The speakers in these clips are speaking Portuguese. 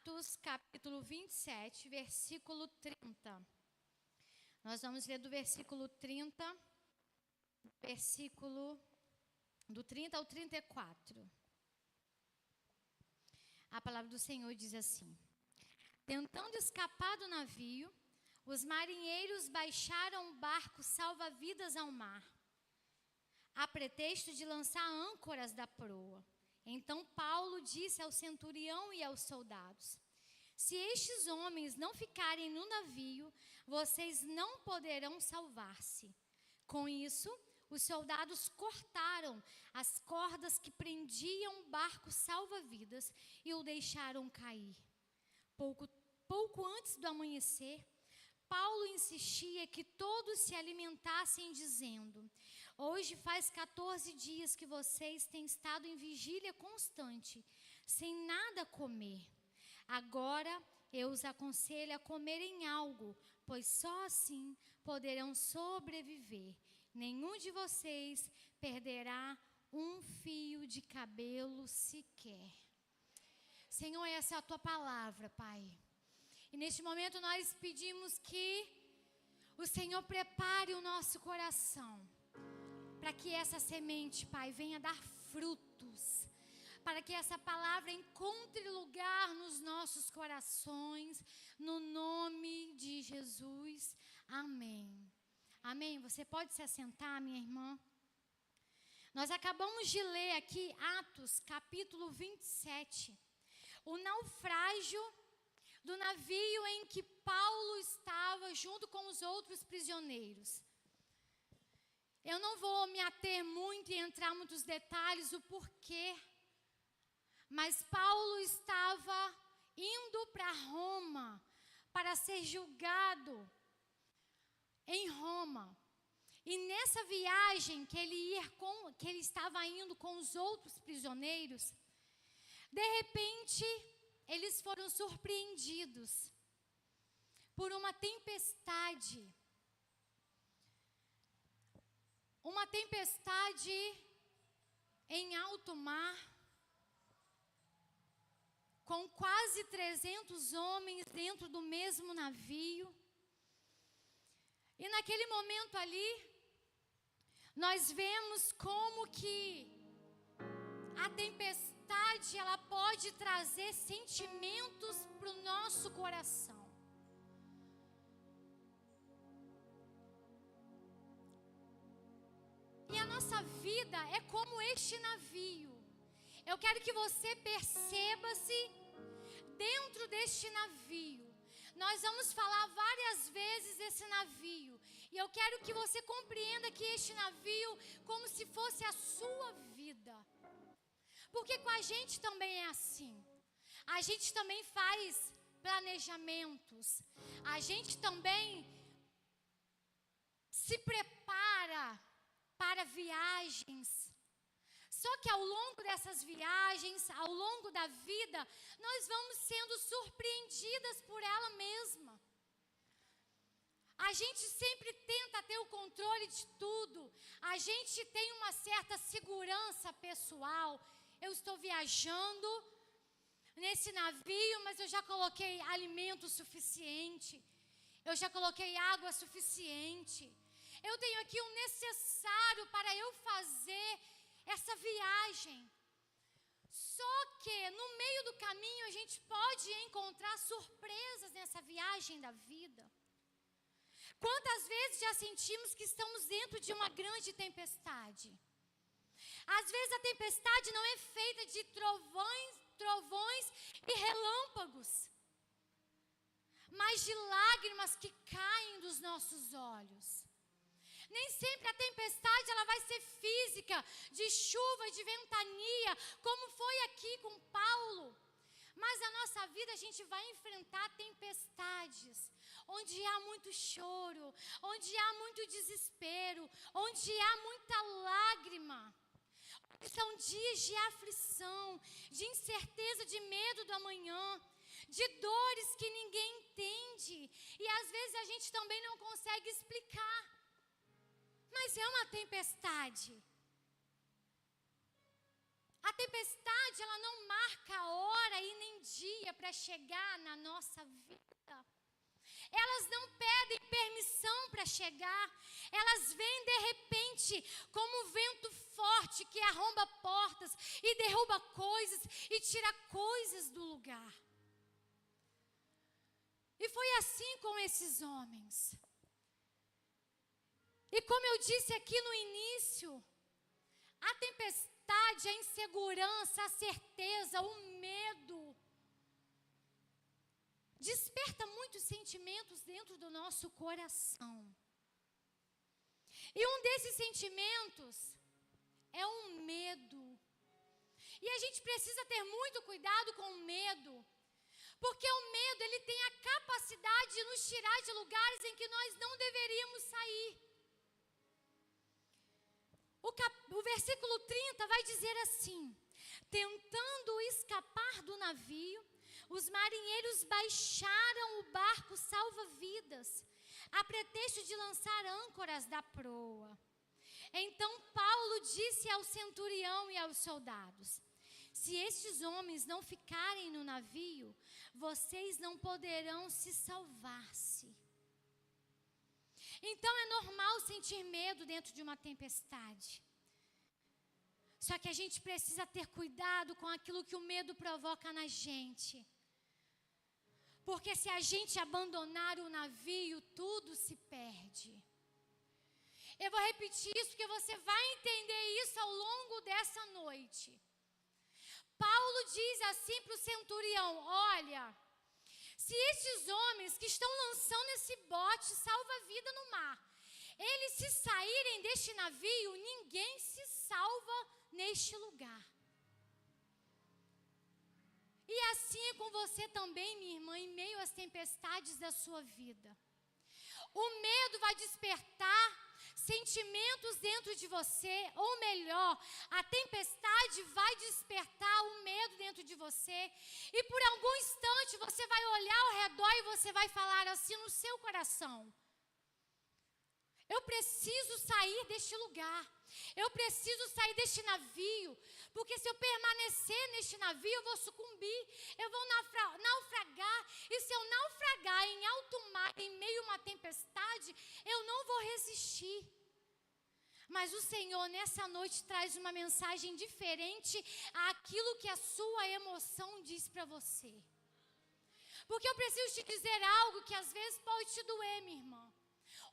Atos, capítulo 27, versículo 30. Nós vamos ler do versículo 30, do 30 ao 34. A palavra do Senhor diz assim: Tentando escapar do navio, os marinheiros baixaram o barco salva-vidas ao mar, a pretexto de lançar âncoras da proa. Então Paulo disse ao centurião e aos soldados: Se estes homens não ficarem no navio, vocês não poderão salvar-se. Com isso, os soldados cortaram as cordas que prendiam o barco salva-vidas e o deixaram cair. Pouco antes do amanhecer, Paulo insistia que todos se alimentassem, dizendo: Hoje faz 14 dias que vocês têm estado em vigília constante, sem nada comer. Agora eu os aconselho a comerem algo, pois só assim poderão sobreviver. Nenhum de vocês perderá um fio de cabelo sequer. Senhor, essa é a tua palavra, Pai. E neste momento nós pedimos que o Senhor prepare o nosso coração para que essa semente, Pai, venha dar frutos, para que essa palavra encontre lugar nos nossos corações, no nome de Jesus. Amém. Amém. Você pode se assentar, minha irmã? Nós acabamos de ler aqui Atos, capítulo 27, o naufrágio do navio em que Paulo estava junto com os outros prisioneiros. Eu não vou me ater muito e entrar em muitos detalhes o porquê, mas Paulo estava indo para Roma para ser julgado em Roma. E nessa viagem que ele estava indo com os outros prisioneiros, de repente eles foram surpreendidos por uma tempestade. Uma tempestade em alto mar, com quase 300 homens dentro do mesmo navio. E naquele momento ali, nós vemos como que a tempestade, ela pode trazer sentimentos para o nosso coração. E a nossa vida é como este navio. Eu quero que você perceba-se dentro deste navio. Nós vamos falar várias vezes desse navio. E eu quero que você compreenda que este navio, como se fosse a sua vida. Porque com a gente também é assim. A gente também faz planejamentos. A gente também se prepara para viagens. Só que ao longo dessas viagens, ao longo da vida, nós vamos sendo surpreendidas por ela mesma. A gente sempre tenta ter o controle de tudo. A gente tem uma certa segurança pessoal. Eu estou viajando nesse navio, mas eu já coloquei alimento suficiente. Eu já coloquei água suficiente. Eu tenho aqui o necessário para eu fazer essa viagem. Só que no meio do caminho a gente pode encontrar surpresas nessa viagem da vida. Quantas vezes já sentimos que estamos dentro de uma grande tempestade? Às vezes a tempestade não é feita de trovões e relâmpagos, mas de lágrimas que caem dos nossos olhos. Nem sempre a tempestade ela vai ser física, de chuva, de ventania, como foi aqui com Paulo. Mas na nossa vida a gente vai enfrentar tempestades, onde há muito choro, onde há muito desespero, onde há muita lágrima. São dias de aflição, de incerteza, de medo do amanhã, de dores que ninguém entende. E às vezes a gente também não consegue explicar. Mas é uma tempestade. A tempestade, ela não marca hora e nem dia para chegar na nossa vida. Elas não pedem permissão para chegar. Elas vêm de repente como um vento forte que arromba portas e derruba coisas e tira coisas do lugar. E foi assim com esses homens. E como eu disse aqui no início, a tempestade, a insegurança, a certeza, o medo, desperta muitos sentimentos dentro do nosso coração. E um desses sentimentos é o medo. E a gente precisa ter muito cuidado com o medo, porque o medo, ele tem a capacidade de nos tirar de lugares em que nós não deveríamos sair. O versículo 30 vai dizer assim: tentando escapar do navio, os marinheiros baixaram o barco salva-vidas, a pretexto de lançar âncoras da proa. Então Paulo disse ao centurião e aos soldados: se estes homens não ficarem no navio, vocês não poderão se salvar-se. Então é normal sentir medo dentro de uma tempestade. Só que a gente precisa ter cuidado com aquilo que o medo provoca na gente. Porque se a gente abandonar o navio, tudo se perde. Eu vou repetir isso porque você vai entender isso ao longo dessa noite. Paulo diz assim para o centurião: olha, se estes homens que estão lançando esse bote salva-vida no mar, eles se saírem deste navio, ninguém se salva neste lugar. E assim é com você também, minha irmã, em meio às tempestades da sua vida. O medo vai despertar sentimentos dentro de você, ou melhor, a tempestade vai despertar o medo dentro de você, e por algum instante você vai olhar ao redor e você vai falar assim no seu coração: eu preciso sair deste lugar, eu preciso sair deste navio, porque se eu permanecer neste navio eu vou sucumbir, eu vou naufragar, e se eu naufragar em alto mar, em meio a uma tempestade, eu não vou resistir. Mas o Senhor nessa noite traz uma mensagem diferente àquilo que a sua emoção diz para você. Porque eu preciso te dizer algo que às vezes pode te doer, minha irmã.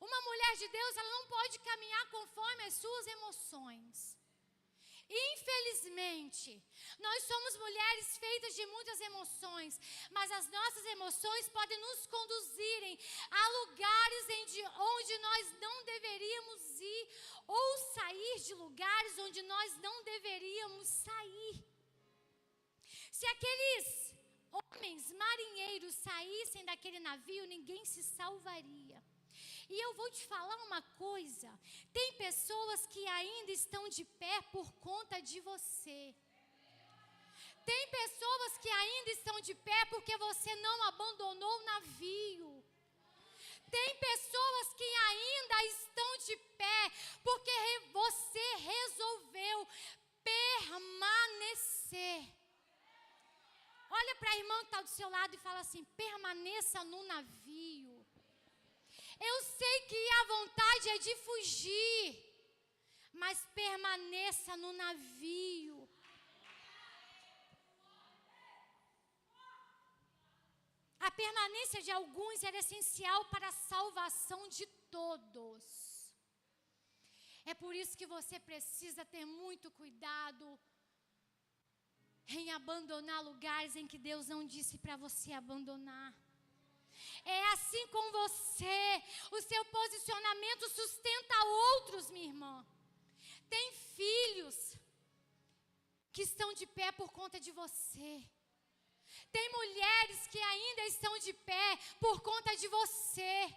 Uma mulher de Deus, ela não pode caminhar conforme as suas emoções. Infelizmente, nós somos mulheres feitas de muitas emoções, mas as nossas emoções podem nos conduzirem a lugares onde nós não deveríamos ir, ou sair de lugares onde nós não deveríamos sair. Se aqueles homens marinheiros saíssem daquele navio, ninguém se salvaria. E eu vou te falar uma coisa: tem pessoas que ainda estão de pé por conta de você. Tem pessoas que ainda estão de pé porque você não abandonou o navio. Tem pessoas que ainda estão de pé porque você resolveu permanecer. Olha para a irmã que está do seu lado e fala assim: permaneça no navio. Eu sei que a vontade é de fugir, mas permaneça no navio. A permanência de alguns era essencial para a salvação de todos. É por isso que você precisa ter muito cuidado em abandonar lugares em que Deus não disse para você abandonar. É assim com você. O seu posicionamento sustenta outros, minha irmã. Tem filhos que estão de pé por conta de você. Tem mulheres que ainda estão de pé por conta de você.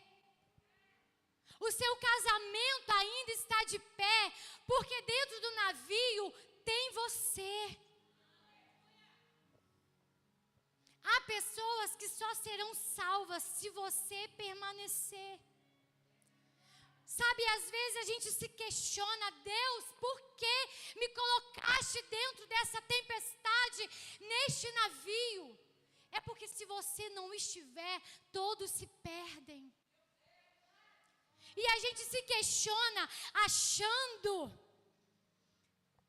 O seu casamento ainda está de pé porque dentro do navio tem você. Há pessoas que só serão salvas se você permanecer. Sabe, às vezes a gente se questiona: Deus, por que me colocaste dentro dessa tempestade, neste navio? É porque você não estiver, todos se perdem. E a gente se questiona achando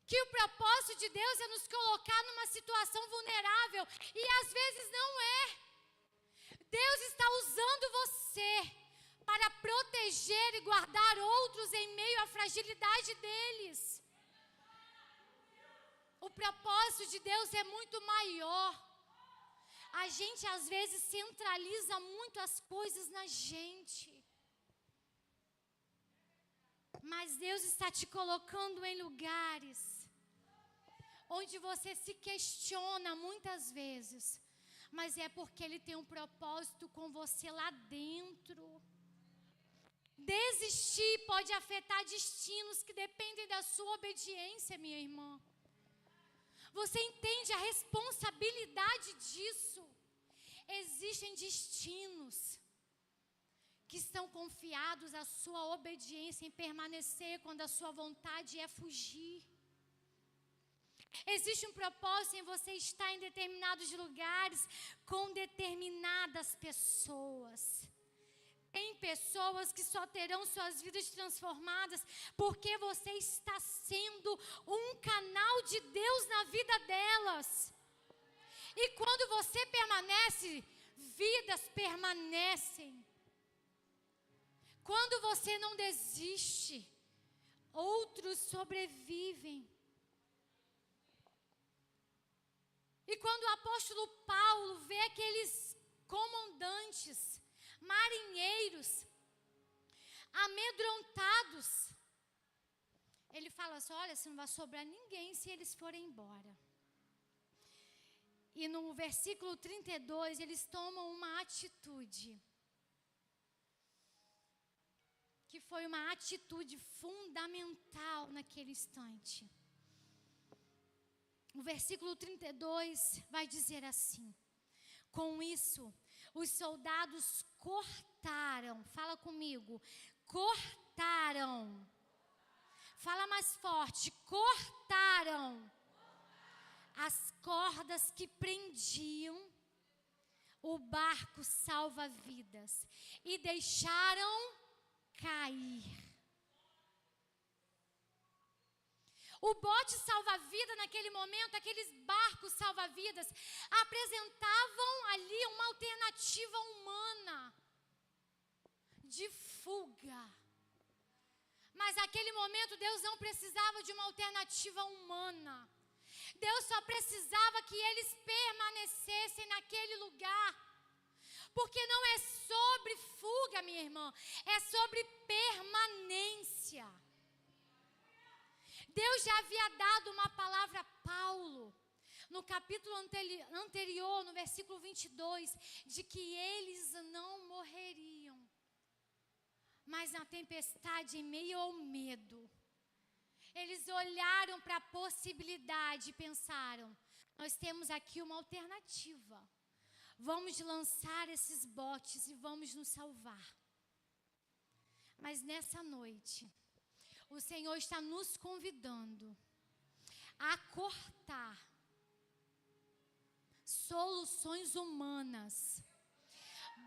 que o propósito de Deus é nos colocar numa situação vulnerável. E às vezes não é. Deus está usando você para proteger e guardar outros em meio à fragilidade deles. O propósito de Deus é muito maior. A gente às vezes centraliza muito as coisas na gente. Mas Deus está te colocando em lugares onde você se questiona muitas vezes, mas é porque Ele tem um propósito com você lá dentro. Desistir pode afetar destinos que dependem da sua obediência, minha irmã. Você entende a responsabilidade disso? Existem destinos que estão confiados à sua obediência em permanecer quando a sua vontade é fugir. Existe um propósito em você estar em determinados lugares com determinadas pessoas. Tem pessoas que só terão suas vidas transformadas porque você está sendo um canal de Deus na vida delas. E quando você permanece, vidas permanecem. Quando você não desiste, outros sobrevivem. E quando o apóstolo Paulo vê aqueles comandantes, marinheiros, amedrontados, ele fala assim, olha, se não vai sobrar ninguém se eles forem embora. E no versículo 32, eles tomam uma atitude, que foi uma atitude fundamental naquele instante. O versículo 32 vai dizer assim, com isso, os soldados cortaram, fala comigo, cortaram, fala mais forte, cortaram as cordas que prendiam o barco salva-vidas e deixaram cair. O bote salva-vida naquele momento, aqueles barcos salva-vidas, apresentavam ali uma alternativa humana de fuga. Mas naquele momento Deus não precisava de uma alternativa humana. Deus só precisava que eles permanecessem naquele lugar. Porque não é sobre fuga, minha irmã, é sobre permanência. Deus já havia dado uma palavra a Paulo, no capítulo anterior, no versículo 22, de que eles não morreriam. Mas na tempestade, em meio ao medo, eles olharam para a possibilidade e pensaram, nós temos aqui uma alternativa. Vamos lançar esses botes e vamos nos salvar. Mas nessa noite, o Senhor está nos convidando a cortar soluções humanas,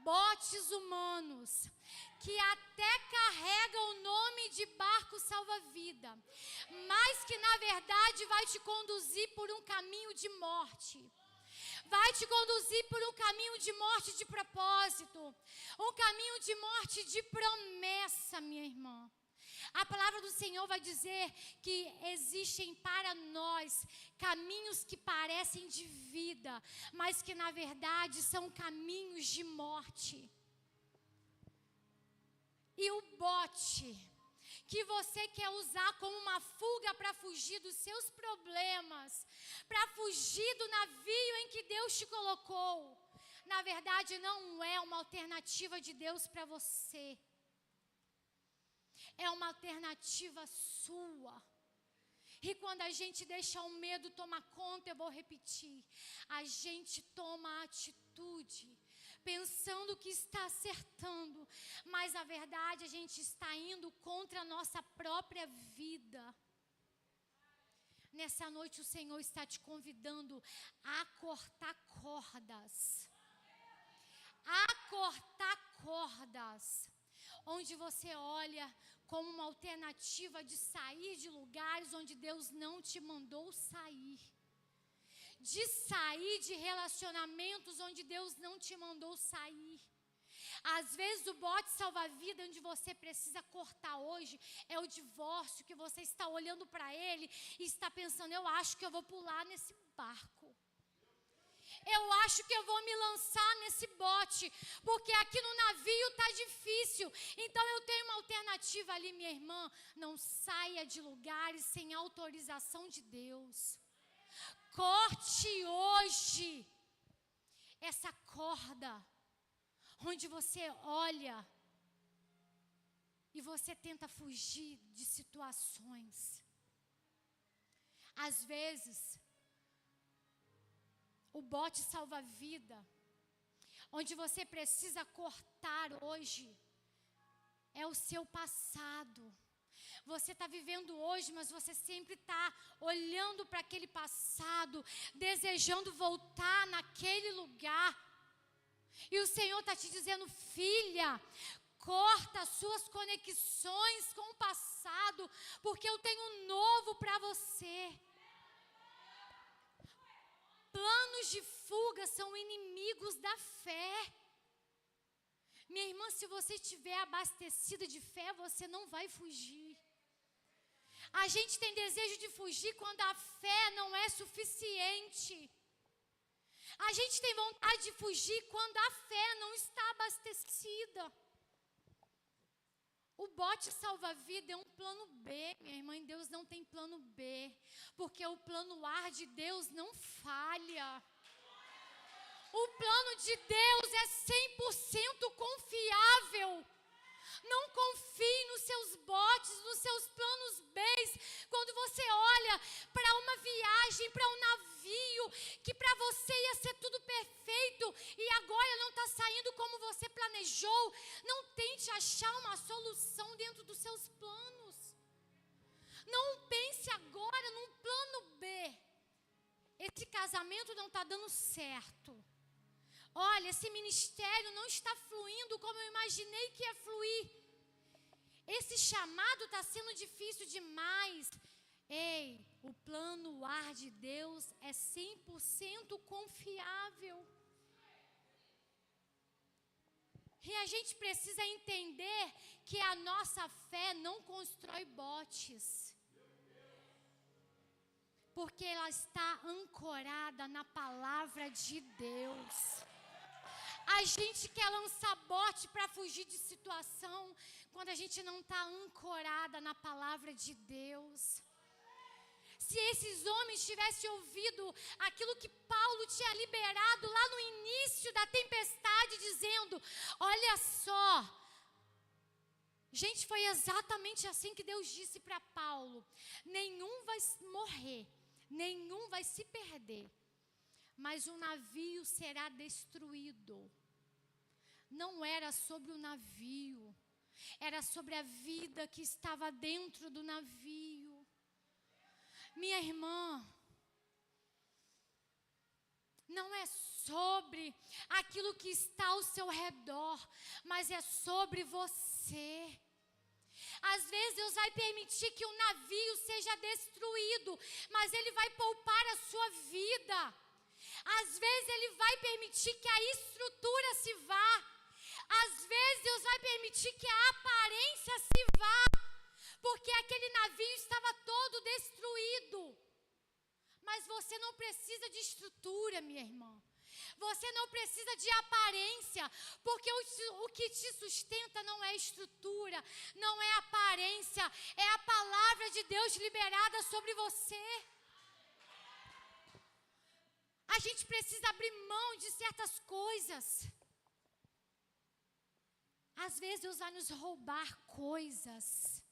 botes humanos, que até carregam o nome de barco salva-vida, mas que na verdade vai te conduzir por um caminho de morte. Vai te conduzir por um caminho de morte de propósito, um caminho de morte de promessa, minha irmã. A palavra do Senhor vai dizer que existem para nós caminhos que parecem de vida, mas que na verdade são caminhos de morte. E o bote que você quer usar como uma fuga para fugir dos seus problemas, para fugir do navio em que Deus te colocou, na verdade não é uma alternativa de Deus para você. É uma alternativa sua. E quando a gente deixa o medo tomar conta, eu vou repetir, a gente toma atitude, pensando que está acertando, mas na verdade a gente está indo contra a nossa própria vida. Nessa noite o Senhor está te convidando a cortar cordas. a cortar cordas, onde você olha como uma alternativa de sair de lugares onde Deus não te mandou sair, de sair de relacionamentos onde Deus não te mandou sair. Às vezes o bote salva-vida onde você precisa cortar hoje é o divórcio, que você está olhando para ele e está pensando, eu acho que eu vou pular nesse barco. Eu acho que eu vou me lançar nesse bote, porque aqui no navio está difícil. Então eu tenho uma alternativa ali, minha irmã. Não saia de lugares sem autorização de Deus. Corte hoje essa corda, onde você olha e você tenta fugir de situações. Às vezes, o bote salva-vida, onde você precisa cortar hoje, é o seu passado. Você está vivendo hoje, mas você sempre está olhando para aquele passado, desejando voltar naquele lugar. E o Senhor está te dizendo, filha, corta as suas conexões com o passado, porque eu tenho um novo para você. Planos de fuga são inimigos da fé. Minha irmã, se você estiver abastecida de fé, você não vai fugir. A gente tem desejo de fugir quando a fé não é suficiente. A gente tem vontade de fugir quando a fé não está abastecida. O bote salva-vida é um plano B, minha irmã, em Deus não tem plano B, porque o plano A de Deus não falha. O plano de Deus é 100% confiável. Não confie nos seus botes, nos seus planos B. Quando você olha para uma viagem, para um navio, que para você ia ser tudo perfeito e agora não está saindo como você planejou, não tente achar uma solução dentro dos seus planos. Não pense agora num plano B. Esse casamento não está dando certo. Olha, esse ministério não está fluindo como eu imaginei que ia fluir. Esse chamado está sendo difícil demais. Ei, o plano A de Deus é 100% confiável. E a gente precisa entender que a nossa fé não constrói botes, porque ela está ancorada na palavra de Deus. A gente quer lançar bote para fugir de situação, quando a gente não está ancorada na palavra de Deus. Se esses homens tivessem ouvido aquilo que Paulo tinha liberado lá no início da tempestade, dizendo, olha só, gente, foi exatamente assim que Deus disse para Paulo, nenhum vai morrer, nenhum vai se perder, mas o navio será destruído. Não era sobre o navio, era sobre a vida que estava dentro do navio. Minha irmã, não é sobre aquilo que está ao seu redor, mas é sobre você. Às vezes Deus vai permitir que o navio seja destruído, mas Ele vai poupar a sua vida. Às vezes Ele vai permitir que a estrutura se vá. Às vezes Deus vai permitir que a aparência se vá, porque aquele navio estava todo destruído. Mas você não precisa de estrutura, minha irmã. Você não precisa de aparência, porque o que te sustenta não é estrutura, não é aparência, é a palavra de Deus liberada sobre você. A gente precisa abrir mão de certas coisas. Às vezes Deus vai nos roubar coisas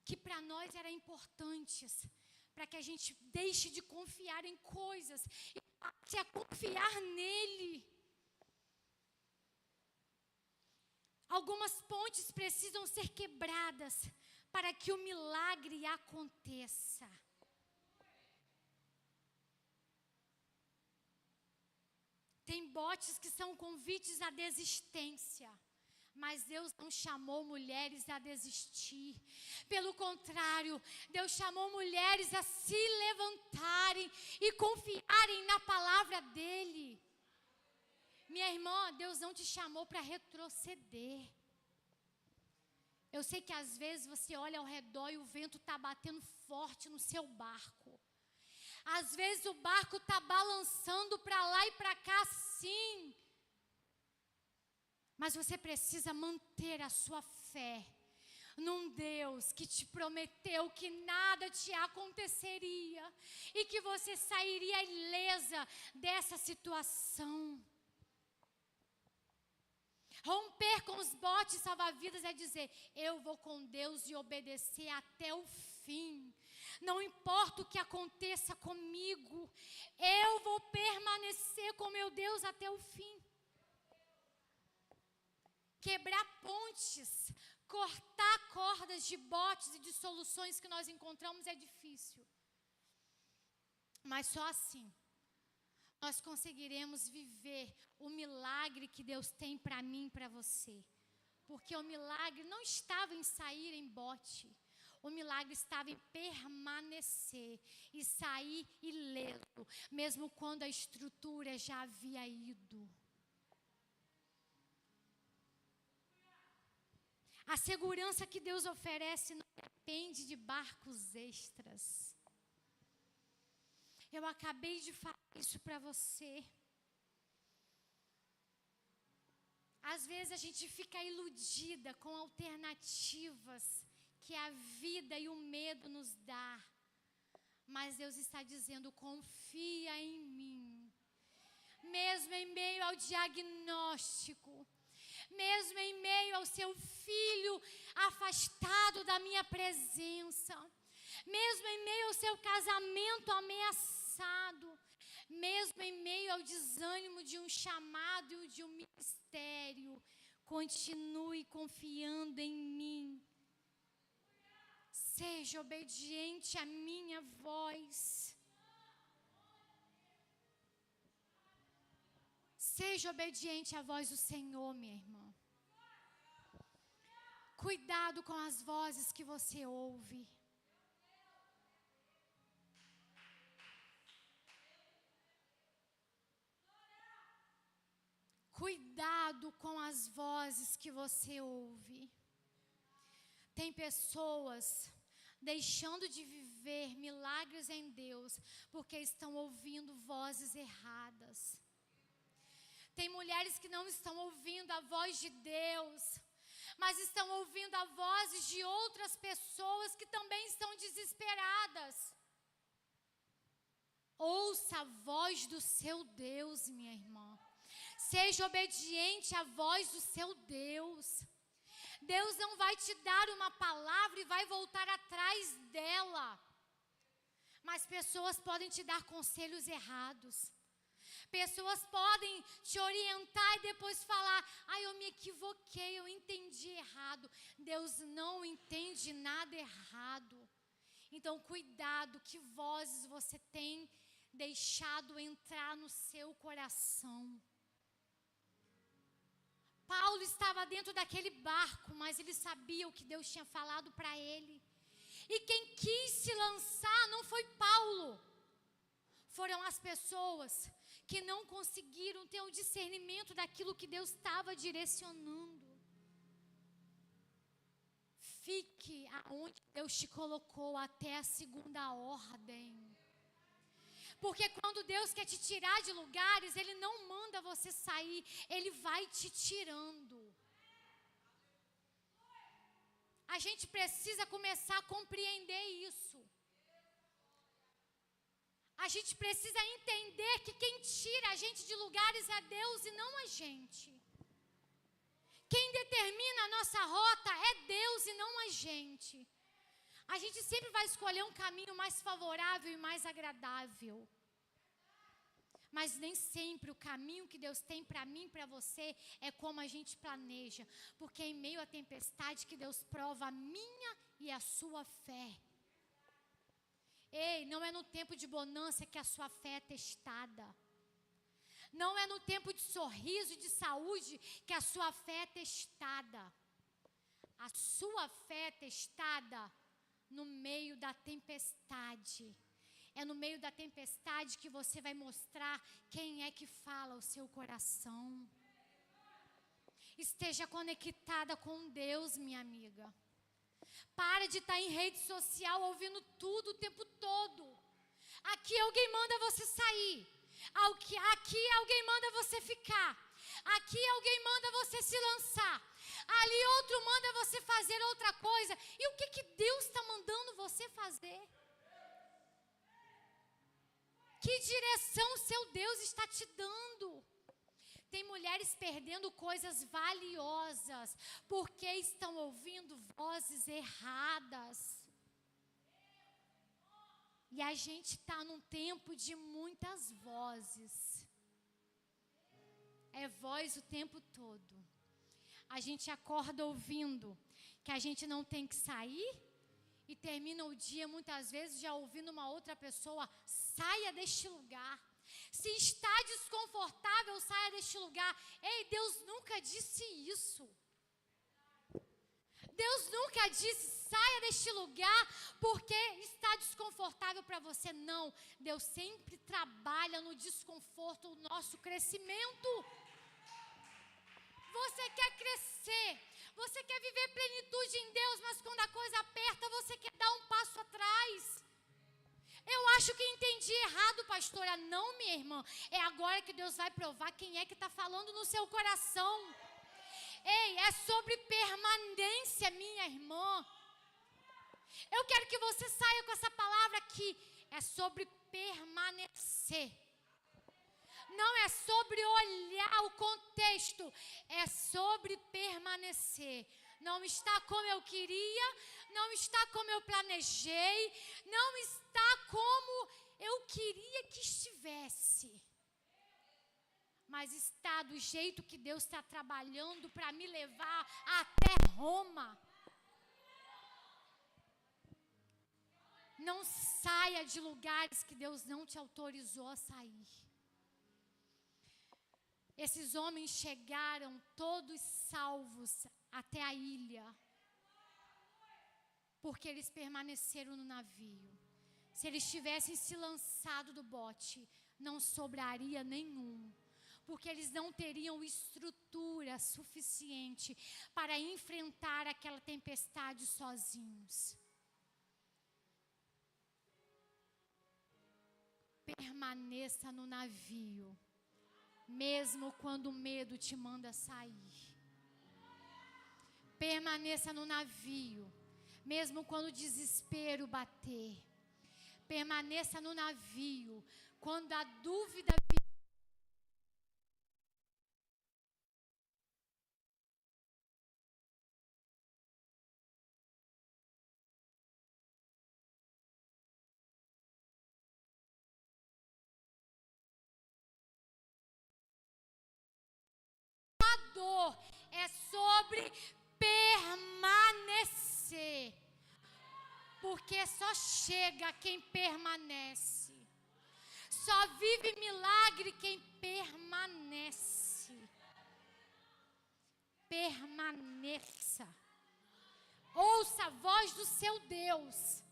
que para nós eram importantes, para que a gente deixe de confiar em coisas e passe a confiar nele. Algumas pontes precisam ser quebradas para que o milagre aconteça. Tem botes que são convites à desistência. Mas Deus não chamou mulheres a desistir. Pelo contrário, Deus chamou mulheres a se levantarem e confiarem na palavra dEle. Minha irmã, Deus não te chamou para retroceder. Eu sei que às vezes você olha ao redor e o vento está batendo forte no seu barco. Às vezes o barco está balançando para lá e para cá, sim. Mas você precisa manter a sua fé num Deus que te prometeu que nada te aconteceria e que você sairia ilesa dessa situação. Romper com os botes salva-vidas é dizer: eu vou com Deus e obedecer até o fim. Não importa o que aconteça comigo, eu vou permanecer com meu Deus até o fim. Quebrar pontes, cortar cordas de botes e de soluções que nós encontramos é difícil. Mas só assim nós conseguiremos viver o milagre que Deus tem para mim e para você. Porque o milagre não estava em sair em bote. O milagre estava em permanecer e sair ileso, mesmo quando a estrutura já havia ido. A segurança que Deus oferece não depende de barcos extras. Eu acabei de falar isso para você. Às vezes a gente fica iludida com alternativas que a vida e o medo nos dá. Mas Deus está dizendo: confia em mim. Mesmo em meio ao diagnóstico, mesmo em meio ao seu filho afastado da minha presença, mesmo em meio ao seu casamento ameaçado, mesmo em meio ao desânimo de um chamado e de um ministério, continue confiando em mim. Seja obediente à minha voz. Seja obediente à voz do Senhor, minha irmã. Cuidado com as vozes que você ouve. Cuidado com as vozes que você ouve. Tem pessoas deixando de viver milagres em Deus porque estão ouvindo vozes erradas. Tem mulheres que não estão ouvindo a voz de Deus, mas estão ouvindo a vozes de outras pessoas que também estão desesperadas. Ouça a voz do seu Deus, minha irmã. Seja obediente à voz do seu Deus. Deus não vai te dar uma palavra e vai voltar atrás dela. Mas pessoas podem te dar conselhos errados. Pessoas podem te orientar e depois falar: eu me equivoquei, eu entendi errado. Deus não entende nada errado. Então, cuidado, que vozes você tem deixado entrar no seu coração. Paulo estava dentro daquele barco, mas ele sabia o que Deus tinha falado para ele. E quem quis se lançar não foi Paulo. Foram as pessoas que não conseguiram ter o discernimento daquilo que Deus estava direcionando. Fique aonde Deus te colocou até a segunda ordem. Porque quando Deus quer te tirar de lugares, Ele não manda você sair, Ele vai te tirando. A gente precisa começar a compreender isso. A gente precisa entender que quem tira a gente de lugares é Deus e não a gente. Quem determina a nossa rota é Deus e não a gente. A gente sempre vai escolher um caminho mais favorável e mais agradável. Mas nem sempre o caminho que Deus tem para mim e para você é como a gente planeja. Porque é em meio à tempestade que Deus prova a minha e a sua fé. Ei, não é no tempo de bonança que a sua fé é testada. Não é no tempo de sorriso e de saúde que a sua fé é testada. A sua fé é testada no meio da tempestade. É no meio da tempestade que você vai mostrar quem é que fala o seu coração. Esteja conectada com Deus, minha amiga. Para de estar em rede social ouvindo tudo o tempo todo. Aqui alguém manda você sair. Aqui alguém manda você ficar. Aqui alguém manda você se lançar. Ali outro manda você fazer outra coisa. E o que Deus está mandando você fazer? Que direção seu Deus está te dando? Tem mulheres perdendo coisas valiosas porque estão ouvindo vozes erradas. E a gente está num tempo de muitas vozes. É voz o tempo todo. A gente acorda ouvindo que a gente não tem que sair e termina o dia muitas vezes já ouvindo uma outra pessoa: saia deste lugar. Se está desconfortável, saia deste lugar. Ei, Deus nunca disse isso. Deus nunca disse: saia deste lugar porque está desconfortável para você. Não, Deus sempre trabalha no desconforto o nosso crescimento. Você quer crescer, você quer viver plenitude em Deus, mas quando a coisa aperta, você quer dar um passo atrás. Eu acho que entendi errado, pastora. Não, minha irmã, é agora que Deus vai provar quem é que está falando no seu coração. Ei, é sobre permanência, minha irmã. Eu quero que você saia com essa palavra aqui. É sobre permanecer. Não é sobre olhar o contexto. É sobre permanecer. Não está como eu queria, não está como eu planejei, não está como eu queria que estivesse. Mas está do jeito que Deus está trabalhando para me levar até Roma. Não saia de lugares que Deus não te autorizou a sair. Esses homens chegaram todos salvos até a ilha, porque eles permaneceram no navio. Se eles tivessem se lançado do bote, não sobraria nenhum, porque eles não teriam estrutura suficiente para enfrentar aquela tempestade sozinhos. Permaneça no navio, mesmo quando o medo te manda sair. Permaneça no navio, mesmo quando o desespero bater. Permaneça no navio, quando a dúvida vier. É sobre permanecer. Porque só chega quem permanece. Só vive milagre quem permanece. Permaneça. Ouça a voz do seu Deus.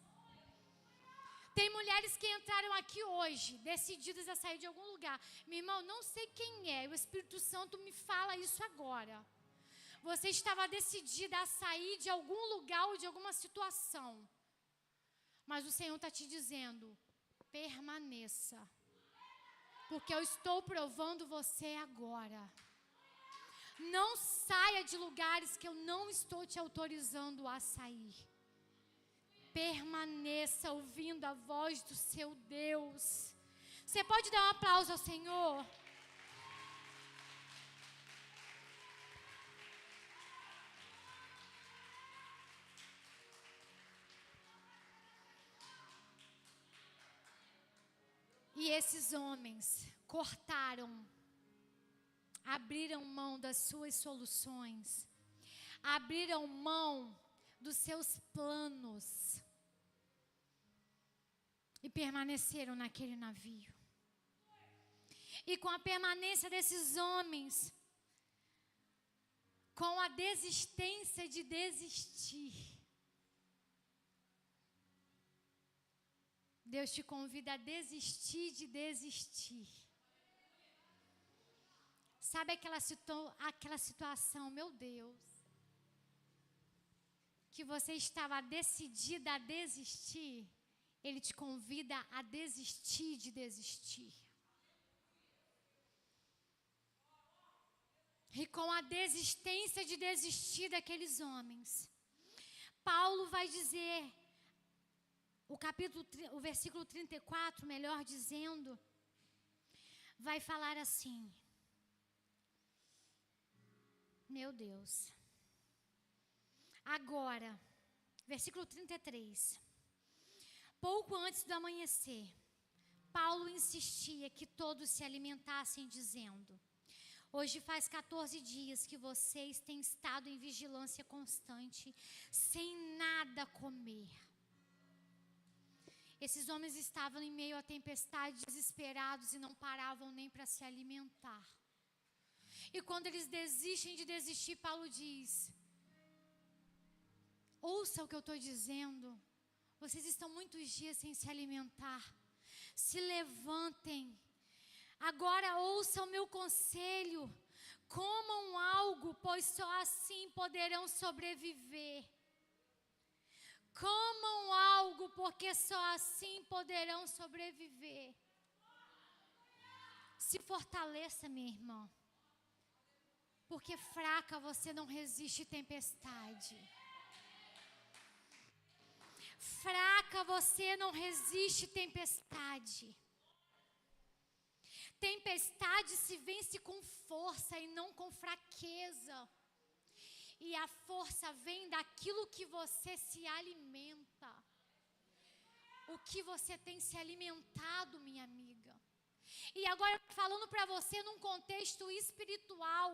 Tem mulheres que entraram aqui hoje, decididas a sair de algum lugar. Meu irmão, não sei quem é, o Espírito Santo me fala isso agora. Você estava decidida a sair de algum lugar ou de alguma situação. Mas o Senhor está te dizendo: permaneça. Porque eu estou provando você agora. Não saia de lugares que eu não estou te autorizando a sair. Permaneça ouvindo a voz do seu Deus. Você pode dar um aplauso ao Senhor? E esses homens cortaram, abriram mão das suas soluções, abriram mão dos seus planos e permaneceram naquele navio. E com a permanência desses homens, com a desistência de desistir, Deus te convida a desistir de desistir. Sabe aquela situação, meu Deus, que você estava decidida a desistir? Ele te convida a desistir de desistir. E com a desistência de desistir daqueles homens, Paulo vai dizer, o versículo 34, melhor dizendo, vai falar assim. Meu Deus. Agora, versículo 33. Pouco antes do amanhecer, Paulo insistia que todos se alimentassem, dizendo: hoje faz 14 dias que vocês têm estado em vigilância constante, sem nada comer. Esses homens estavam em meio à tempestade, desesperados, e não paravam nem para se alimentar. E quando eles desistem de desistir, Paulo diz: ouça o que eu estou dizendo. Vocês estão muitos dias sem se alimentar. Se levantem. Agora ouçam o meu conselho. Comam algo, pois só assim poderão sobreviver. Comam algo, porque só assim poderão sobreviver. Se fortaleça, minha irmã. Porque fraca você não resiste tempestade. Fraca você não resiste tempestade. Tempestade se vence com força e não com fraqueza. E a força vem daquilo que você se alimenta. O que você tem se alimentado, minha amiga. E agora falando para você num contexto espiritual.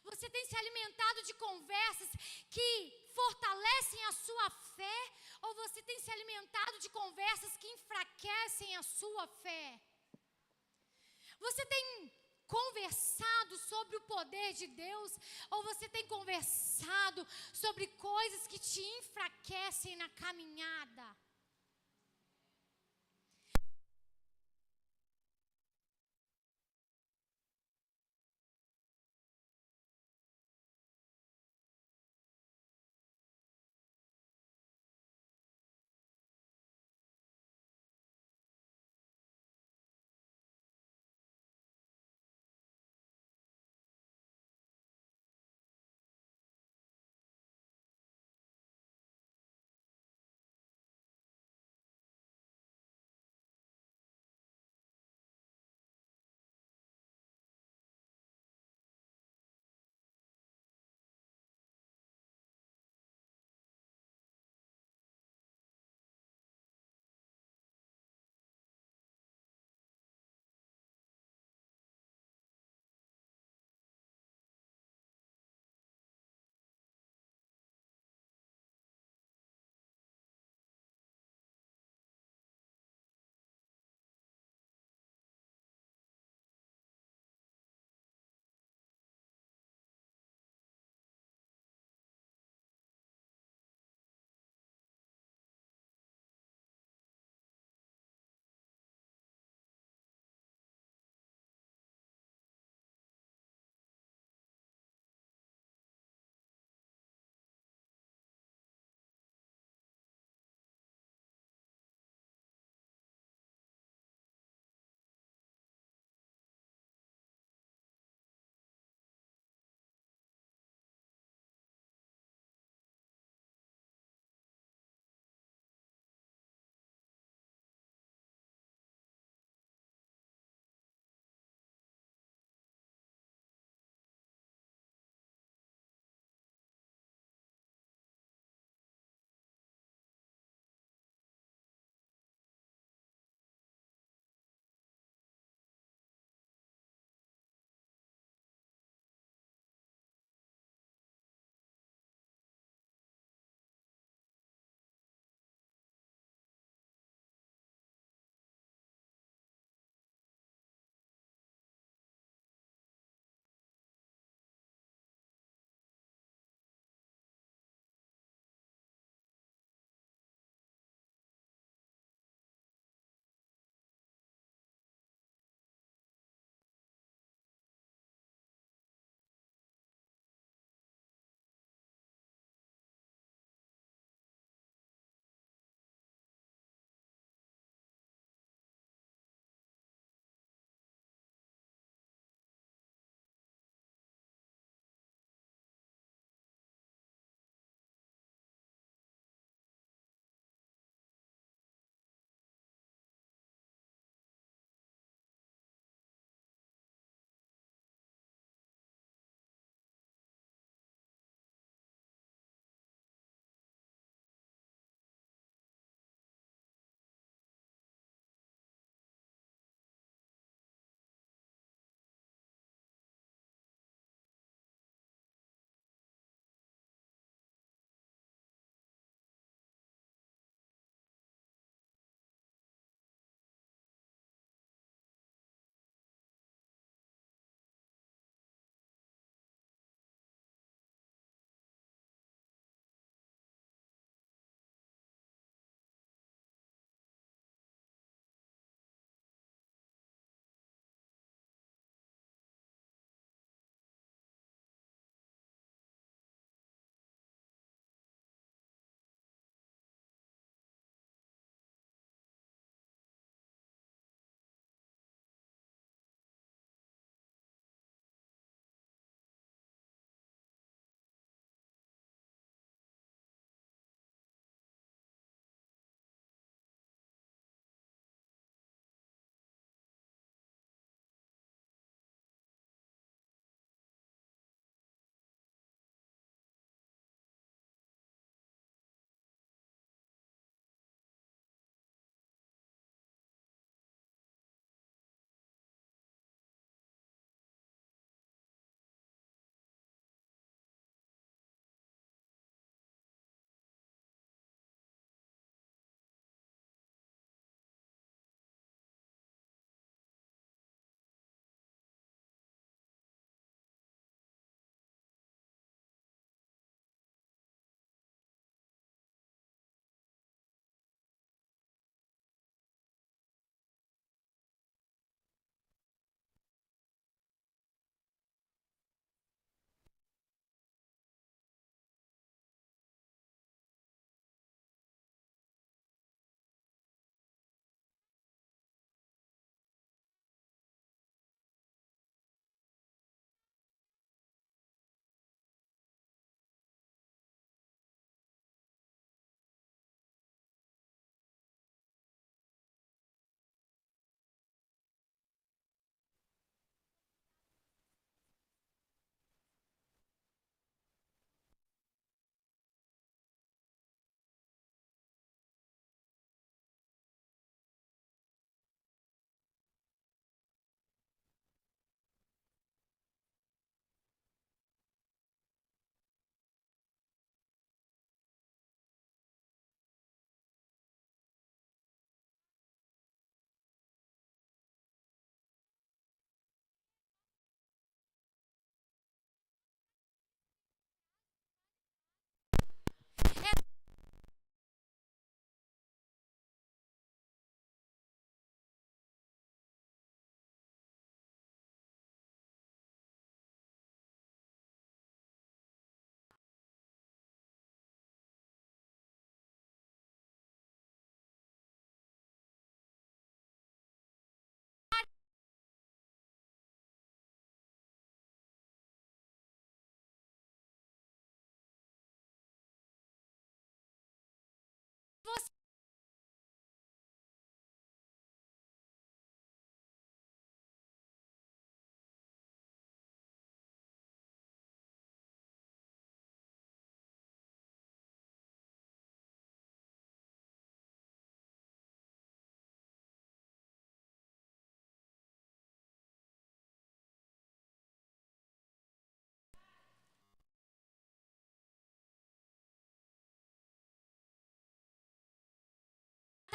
Você tem se alimentado de conversas que fortalecem a sua fé? Ou você tem se alimentado de conversas que enfraquecem a sua fé? Você tem conversado sobre o poder de Deus? Ou você tem conversado sobre coisas que te enfraquecem na caminhada?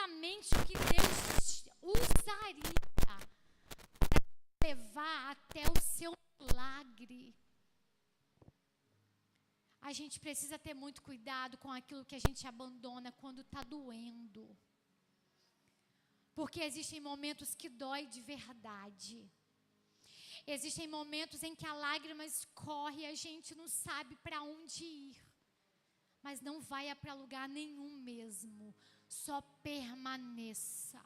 exatamente o que Deus usaria para levar até o seu milagre. A gente precisa ter muito cuidado com aquilo que a gente abandona quando está doendo. Porque existem momentos que dói de verdade. Existem momentos em que a lágrima escorre e a gente não sabe para onde ir. Mas não vai para lugar nenhum mesmo. Só permaneça.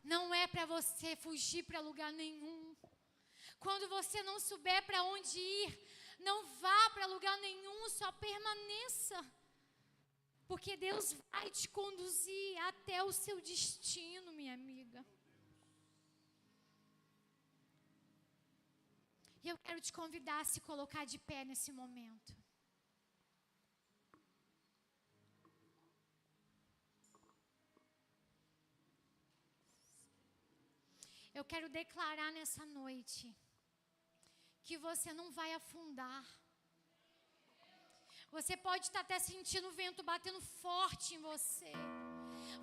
Não é para você fugir para lugar nenhum. Quando você não souber para onde ir, não vá para lugar nenhum, só permaneça. Porque Deus vai te conduzir até o seu destino, minha amiga. E eu quero te convidar a se colocar de pé nesse momento. Eu quero declarar nessa noite que você não vai afundar. Você pode estar até sentindo o vento batendo forte em você.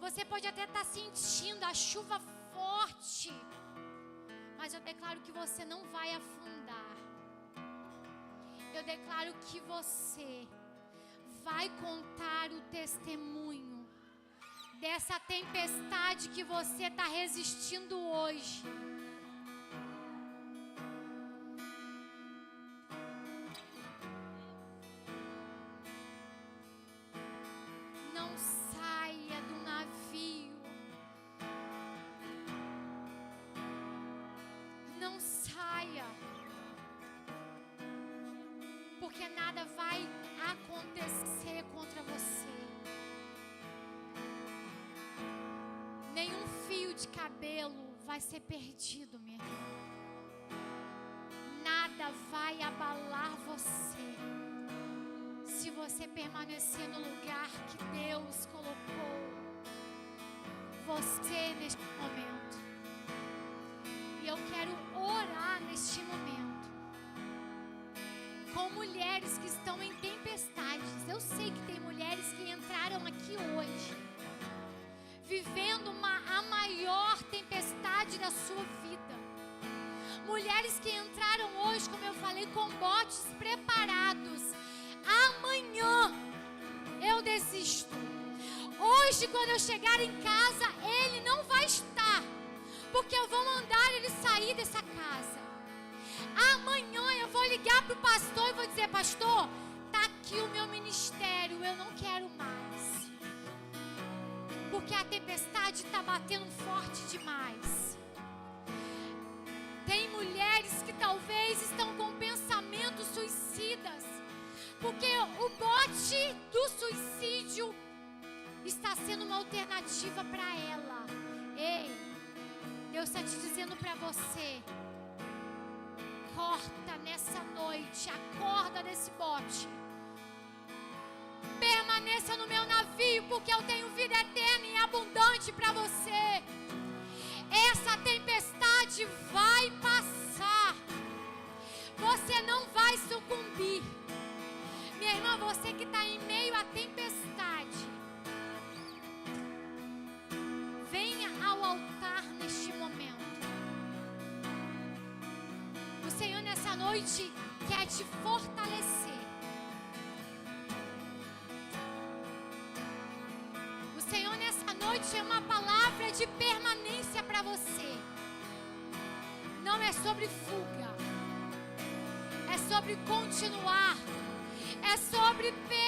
Você pode até estar sentindo a chuva forte. Mas eu declaro que você não vai afundar. Eu declaro que você vai contar o testemunho dessa tempestade que você está resistindo hoje. Não saia do navio. Não saia. Porque nada vai acontecer contra você. Nenhum fio de cabelo vai ser perdido, minha irmã. Nada vai abalar você. Se você permanecer no lugar que Deus colocou você neste momento. E eu quero orar neste momento com mulheres que estão em tempestades. Eu sei que tem mulheres que entraram aqui hoje vivendo a maior tempestade da sua vida. Mulheres que entraram hoje, como eu falei, com botes preparados. Amanhã eu desisto. Hoje, quando eu chegar em casa, ele não vai estar, porque eu vou mandar ele sair dessa casa. Amanhã eu vou ligar para o pastor e vou dizer: pastor, está aqui o meu ministério, eu não quero mais. Porque a tempestade está batendo forte demais. Tem mulheres que talvez estão com pensamentos suicidas, porque o bote do suicídio está sendo uma alternativa para ela. Ei, Deus está te dizendo para você: corta nessa noite, acorda desse bote. Permaneça no meu navio, porque eu tenho vida eterna e abundante para você. Essa tempestade vai passar. Você não vai sucumbir. Minha irmã, você que está em meio à tempestade, venha ao altar neste momento. O Senhor nessa noite quer te fortalecer. O Senhor nessa noite é uma palavra de permanência para você. Não é sobre fuga. É sobre continuar. É sobre permanecer.